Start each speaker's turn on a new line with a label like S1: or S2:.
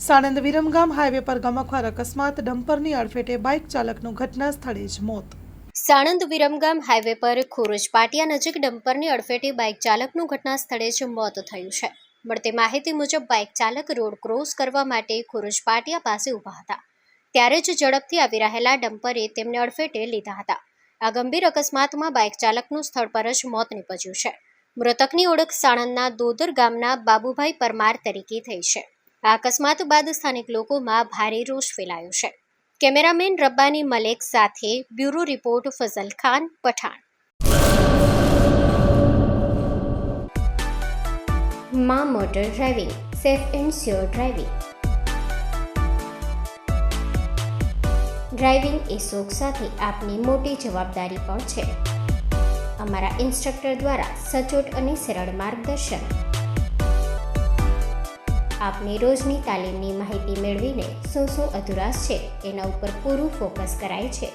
S1: Sanand Viramgam highway પર ગમખ્વાર અકસ્માત, ડમ્પરની અડફેટે બાઇક ચાલકનું ઘટના સ્થળે જ મોત.
S2: સાણંદ વિરમગામ હાઈવે પર ખોરજ પાટિયા નજીક ડમ્પરની અડફેટે બાઇક ચાલકનું ઘટના સ્થળે જ મોત થયું છે. મળતી માહિતી મુજબ બાઇક ચાલક રોડ ક્રોસ કરવા માટે ખોરજ પાટિયા પાસે ઊભા હતા, ત્યારે જ ઝડપથી આવી રહેલા ડમ્પરે તેમને અડફેટે લીધા હતા. આ ગંભીર અકસ્માતમાં બાઇક ચાલકનું સ્થળ પર જ મોત નીપજ્યું છે. મૃતકની ઓળખ સાણંદના દોદર ગામના બાબુભાઈ પરમાર તરીકે થઈ છે. આ અકસ્માત બાદ સ્થાનિક લોકોમાં ભારે રોષ ફેલાયો છે. કેમેરામેન રબ્બાની મલેક સાથે બ્યુરો રિપોર્ટ ફઝલ ખાન, પઠાણ. માં motor driving, safe and sure driving. Driving એ શોખ સાથે આપની મોટી જવાબદારી પણ છે. અમારા ઇન્સ્ટ્રક્ટર દ્વારા સચોટ અને સરળ માર્ગદર્શન. આપની રોજની તાલીમની માહિતી મેળવીને શું અધુરાશ છે એના ઉપર પૂરું ફોકસ કરાય છે.